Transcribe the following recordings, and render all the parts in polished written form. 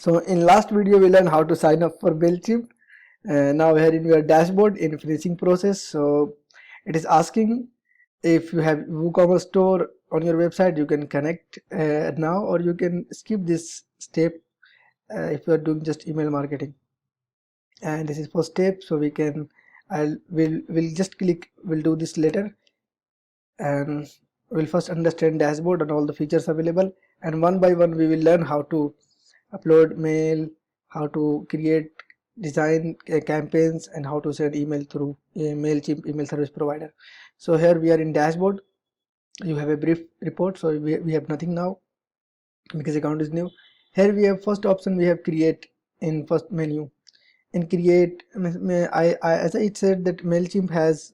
So in last video we learned how to sign up for MailChimp. Now here in your dashboard in finishing process, so it is asking if you have WooCommerce store on your website, you can connect now, or you can skip this step if you are doing just email marketing. And this is for step, so we can we'll just click, we'll do this later, and we'll first understand dashboard and all the features available, and one by one we will learn how to upload mail, how to create design campaigns, and how to send email through a MailChimp email service provider. So here we are in dashboard. You have a brief report, so we have nothing now because account is new. Here we have first option, we have create in first menu. In create, as I said that MailChimp has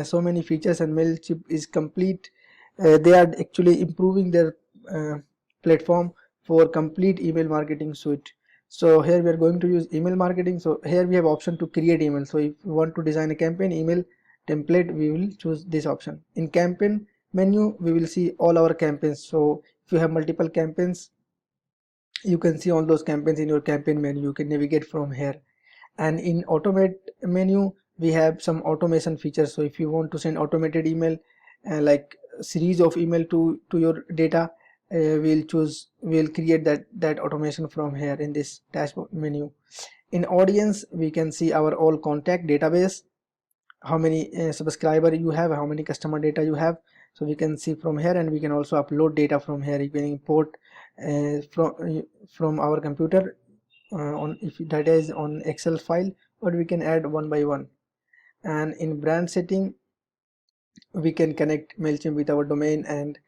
so many features, and MailChimp is complete. They are actually improving their platform for complete email marketing suite. So here we are going to use email marketing. So here we have option to create email. So if you want to design a campaign email template, we will choose this option. In campaign menu we will see all our campaigns. So if you have multiple campaigns, you can see all those campaigns in your campaign menu. You can navigate from here. And in automate menu we have some automation features. So if you want to send automated email, like series of email to your data, we'll create that automation from here in this dashboard menu. In audience we can see our all contact database, how many subscriber you have, how many customer data you have. So we can see from here, and we can also upload data from here. You can import from our computer on, if data is on Excel file, or we can add one by one. And in brand setting we can connect MailChimp with our domain, and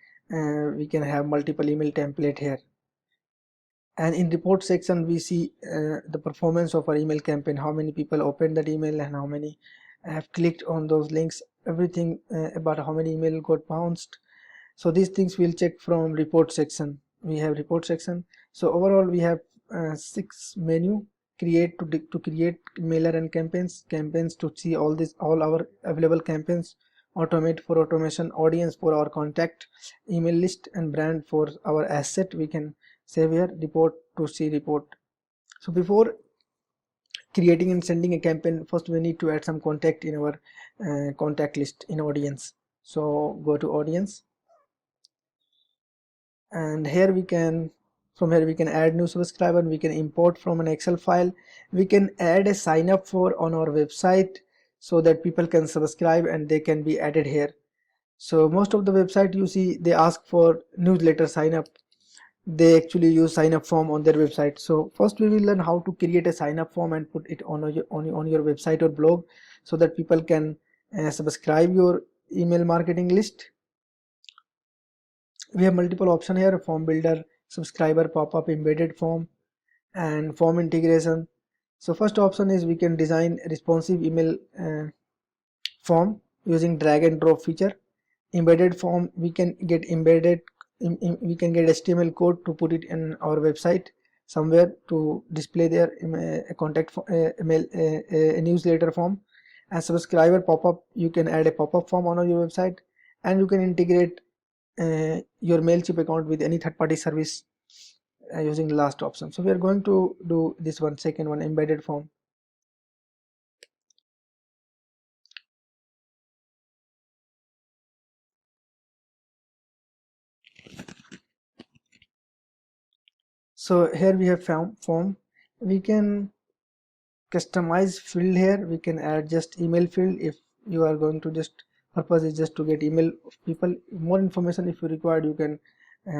we can have multiple email template here. And in report section we see the performance of our email campaign, how many people opened that email and how many have clicked on those links, everything about how many email got bounced. So these things we'll check from report section. We have report section. So overall we have 6 menu: create to create mailer and campaigns to see all our available campaigns, automate for automation, audience for our contact email list, and brand for our asset. We can save here, report to see report. So before creating and sending a campaign, first we need to add some contact in our contact list in audience. So go to audience, and here we can, from here we can add new subscriber. We can import from an Excel file. We can add a sign up for on our website so that people can subscribe and they can be added here. So most of the website you see, they ask for newsletter sign up. They actually use sign up form on their website. So first we will learn how to create a sign up form and put it on your website or blog, so that people can subscribe your email marketing list. We have multiple option here: form builder, subscriber, pop-up, embedded form, and form integration. So first option is we can design responsive email form using drag and drop feature. Embedded form, we can get embedded we can get HTML code to put it in our website somewhere to display their contact email newsletter form. And subscriber pop-up, you can add a pop-up form on your website, and you can integrate your MailChimp account with any third-party service using the last option. So we are going to do this one, second one, embedded form. So here we have form. We can customize field here. We can add just email field if you are going to just purpose is just to get email of people. More information if you required, you can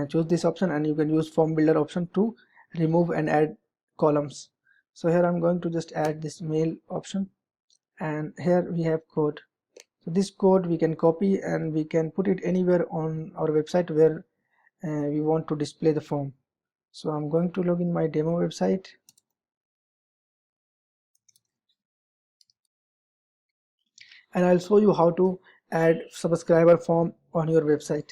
choose this option, and you can use form builder option to remove and add columns. So here I'm going to just add this mail option, and here we have code. So this code we can copy and we can put it anywhere on our website where we want to display the form. So I'm going to log in my demo website, and I'll show you how to add subscriber form on your website.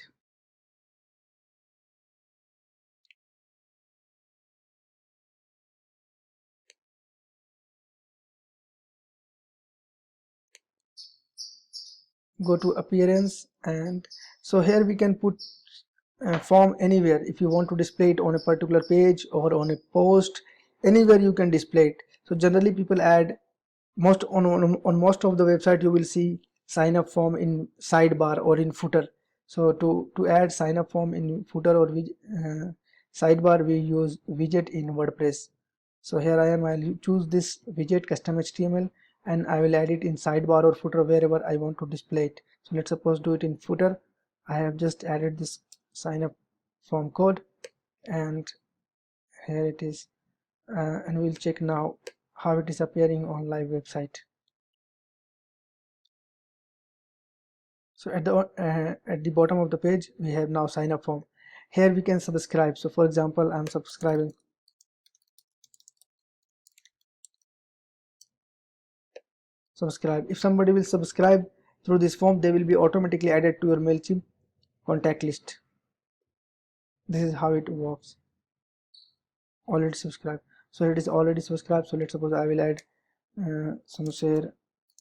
Go to appearance, and so here we can put form anywhere. If you want to display it on a particular page or on a post, anywhere you can display it. So generally people add on most of the website you will see sign up form in sidebar or in footer. So to add sign up form in footer or sidebar, we use widget in WordPress. So here I am, I'll choose this widget custom HTML and I will add it in sidebar or footer wherever I want to display it. So let's suppose do it in footer. I have just added this sign up form code and here it is, and we'll check now how it is appearing on live website. So at the bottom of the page we have now sign up form. Here we can subscribe. So for example, I'm subscribing. Subscribe. If somebody will subscribe through this form, they will be automatically added to your MailChimp contact list. This is how it works. Already subscribed. So it is already subscribed. So let's suppose I will add Samsher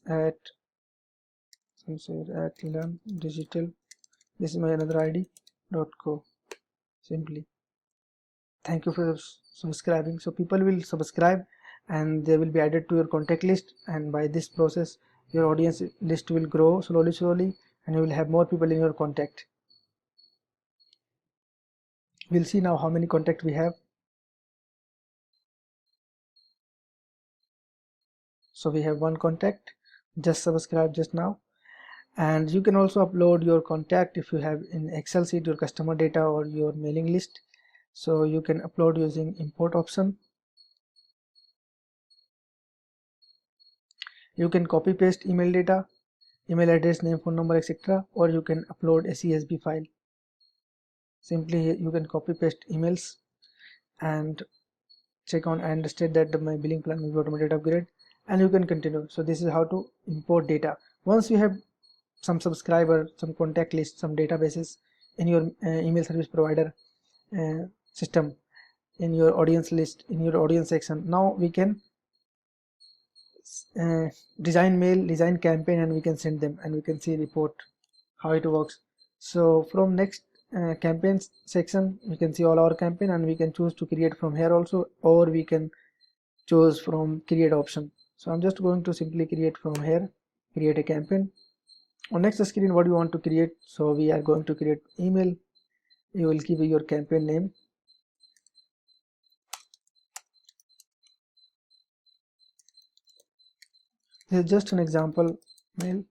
at Learn Digital. This is my another ID.co. Simply. Thank you for subscribing. So people will subscribe and they will be added to your contact list, and by this process your audience list will grow slowly and you will have more people in your contact. We'll see now how many contacts we have. So we have one contact just subscribed just now, and you can also upload your contact if you have in Excel sheet your customer data or your mailing list. So you can upload using import option. You can copy paste email data, email address, name, phone number, etc., or you can upload a CSV file. Simply you can copy paste emails and check on and state that my billing plan will be automated upgrade, and you can continue. So this is how to import data. Once you have some subscriber, some contact list, some databases in your email service provider system, in your audience list, in your audience section, now we can design mail, design campaign, and we can send them and we can see report how it works. So from next campaigns section we can see all our campaign, and we can choose to create from here also, or we can choose from create option. So I'm just going to simply create from here, create a campaign. On next screen, what do you want to create? So we are going to create email. You will give your campaign name. This is just an example mail.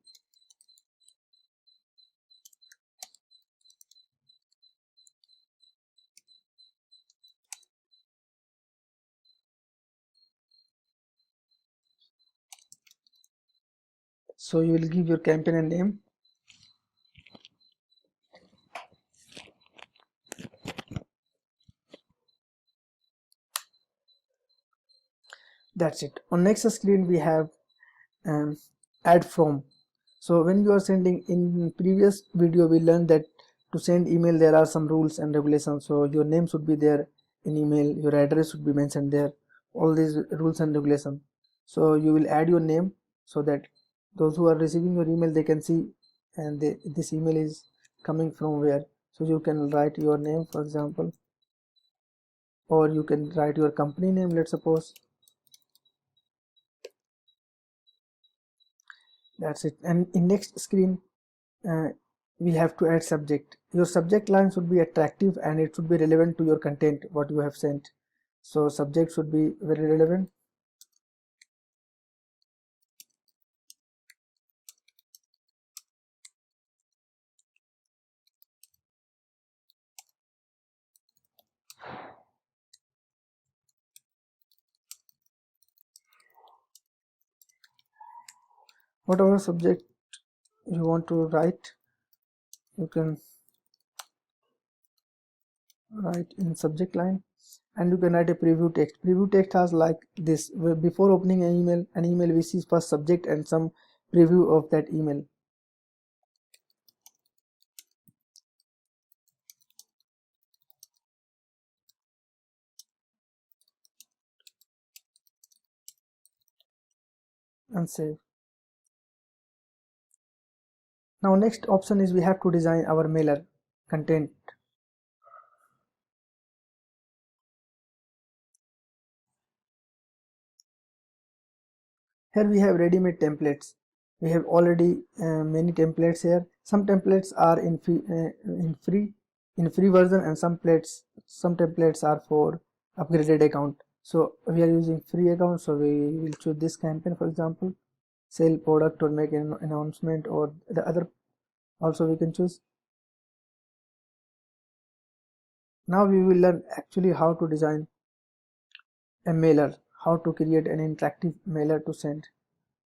So you will give your campaign a name. That's it. On next screen we have add from. So when you are sending, in previous video we learned that to send email there are some rules and regulations. So your name should be there in email, your address should be mentioned there, all these rules and regulations. So you will add your name so that those who are receiving your email, they can see and this email is coming from where. So you can write your name, for example, or you can write your company name, let's suppose. That's it. And in next screen uh, we have to add subject. Your subject line should be attractive and it should be relevant to your content what you have sent. So subject should be very relevant. Whatever subject you want to write, you can write in subject line, and you can write a preview text. Preview text has like this: where before opening an email we see first subject and some preview of that email. And save. Now next option is we have to design our mailer content. Here we have ready-made templates. We have already many templates here. Some templates are in free version, and some templates are for upgraded account. So we are using free account, so we will choose this campaign, for example, sell product or make an announcement, or the other also we can choose. Now we will learn actually how to design a mailer, how to create an interactive mailer to send.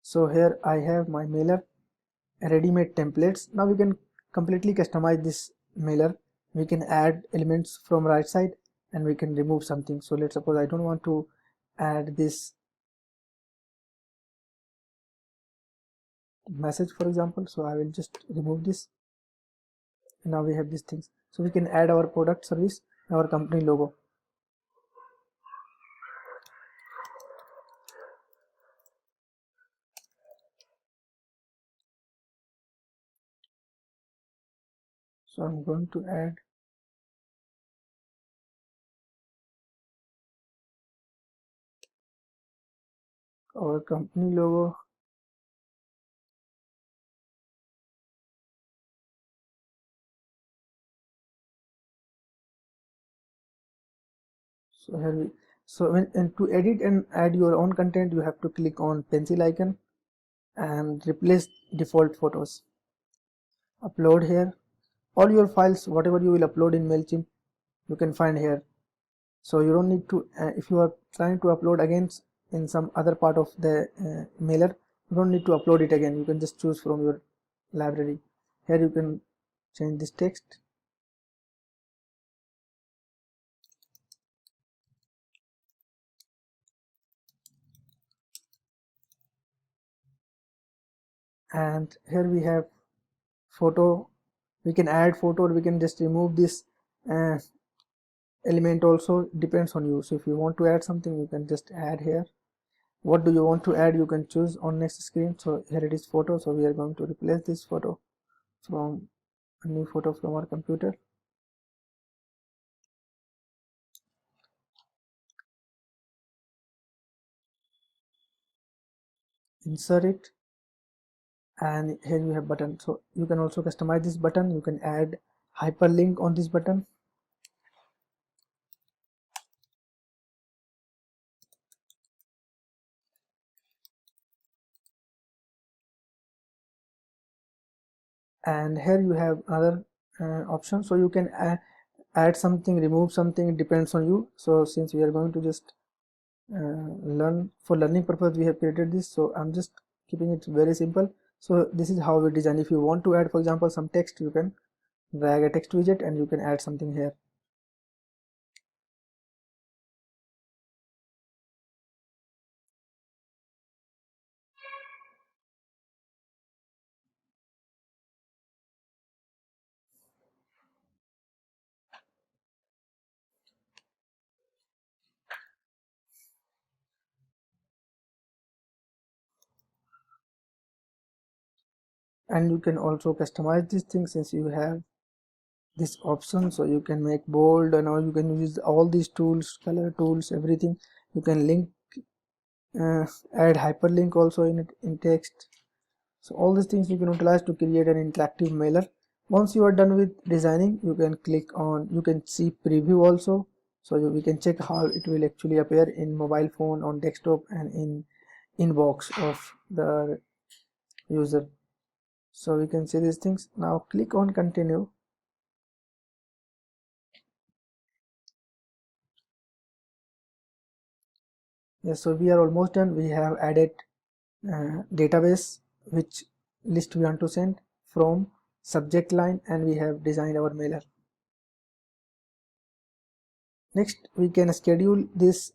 So here I have my mailer, ready-made templates. Now we can completely customize this mailer. We can add elements from right side, and we can remove something. So let's suppose I don't want to add this message, for example, so I will just remove this. And now we have these things, so we can add our product, service, our company logo. So I'm going to add our company logo. So here we, so when, and to edit and add your own content, you have to click on pencil icon and replace default photos. Upload here. All your files, whatever you will upload in MailChimp, you can find here. So you don't need to, if you are trying to upload again in some other part of the mailer, you don't need to upload it again. You can just choose from your library. Here you can change this text. And here we have photo. We can add photo, or we can just remove this uh, element also, depends on you. So if you want to add something, you can just add here. What do you want to add, you can choose on next screen. So here it is photo, so we are going to replace this photo from a new photo from our computer. Insert it, and here you have button. So you can also customize this button. You can add hyperlink on this button. And here you have another option, so you can add something, remove something, it depends on you. So since we are going to just learn for learning purpose, we have created this, so I'm just keeping it very simple. So this is how we design. If you want to add, for example, some text, you can drag a text widget and you can add something here. And you can also customize this thing since you have this option. So you can make bold, and now you can use all these tools, color tools, everything. You can link, add hyperlink also in it, in text. So all these things you can utilize to create an interactive mailer. Once you are done with designing, you can click on, you can see preview also. So we can check how it will actually appear in mobile phone, on desktop, and in inbox of the user. So we can see these things. Now click on continue. Yes, so we are almost done. We have added database which list we want to send from, subject line, and we have designed our mailer. Next we can schedule this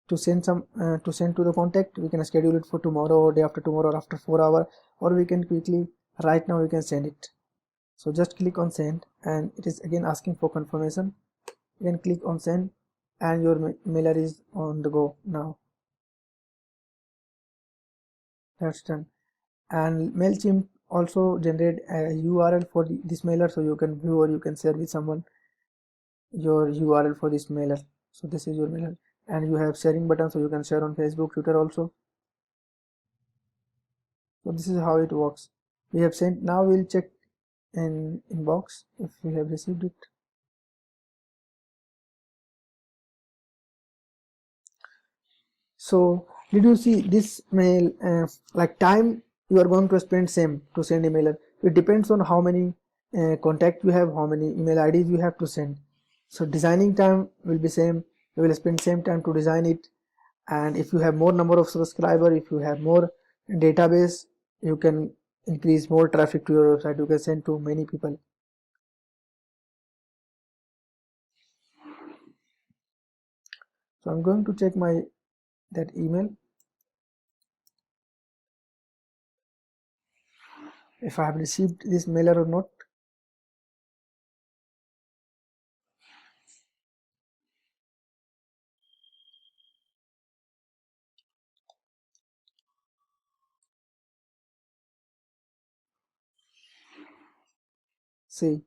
to send some to send to the contact. We can schedule it for tomorrow, or day after tomorrow, or after 4 hours, or we can quickly right now we can send it. So just click on send, and it is again asking for confirmation. You can click on send, and your mailer is on the go now. That's done. And MailChimp also generate a URL for this mailer, so you can view or you can share with someone your URL for this mailer. So this is your mailer, and you have sharing button, so you can share on Facebook, Twitter also. So this is how it works. We have sent. Now we'll check in inbox if we have received it. So did you see this mail? Like time you are going to spend same to send email. It depends on how many contact you have, how many email IDs you have to send. So designing time will be same. You will spend same time to design it. And if you have more number of subscriber, if you have more database, you can increase more traffic to your website. You can send to many people. So I'm going to check that email if I have received this mailer or not. See,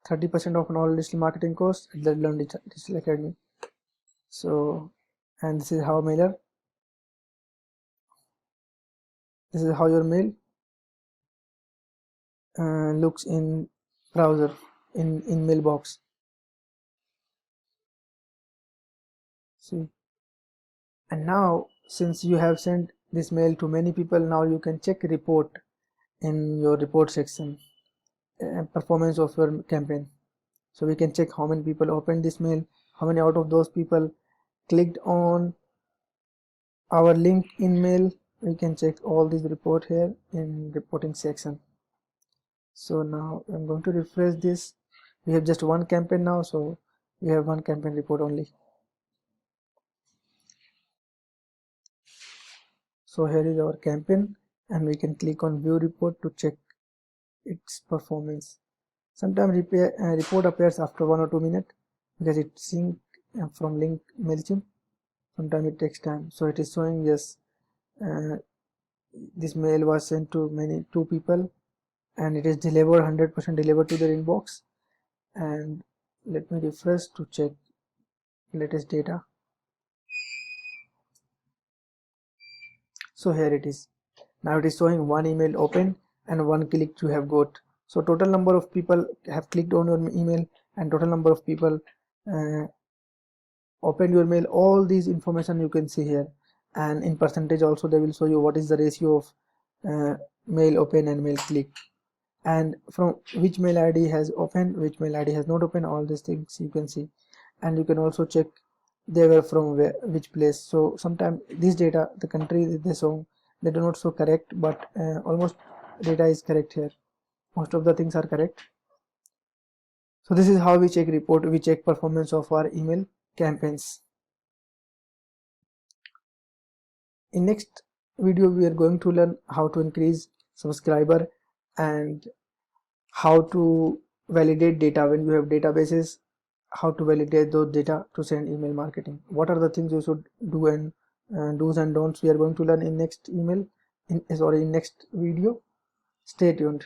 30% off on all digital marketing course at the Learn Digital Academy. So, and this is how mailer. This is how your mail looks in browser, in mailbox. See, and now since you have sent this mail to many people, now you can check report in your report section, performance of your campaign. So we can check how many people opened this mail, how many out of those people clicked on our link in mail. We can check all these report here in reporting section. So now I'm going to refresh this. We have just one campaign now, so we have one campaign report only. So here is our campaign, and we can click on view report to check its performance. Sometimes report appears after 1 or 2 minutes because it's synced from link MailChimp. Sometimes it takes time. So it is showing yes, this mail was sent to two people, and it is delivered 100% delivered to their inbox. And let me refresh to check latest data. So here it is. Now it is showing one email open and one click you have got. So total number of people have clicked on your email and total number of people opened your mail. All these information you can see here, and in percentage also they will show you what is the ratio of mail open and mail click, and from which mail ID has opened, which mail ID has not opened. All these things you can see, and you can also check they were from which place. So sometimes this data, the country they show, they do not show correct, but almost data is correct here. Most of the things are correct. So this is how we check report, we check performance of our email campaigns. In next video we are going to learn how to increase subscriber and how to validate data when you have databases, how to validate those data to send email marketing. What are the things you should do, and do's and don'ts we are going to learn in next next video. Stay tuned.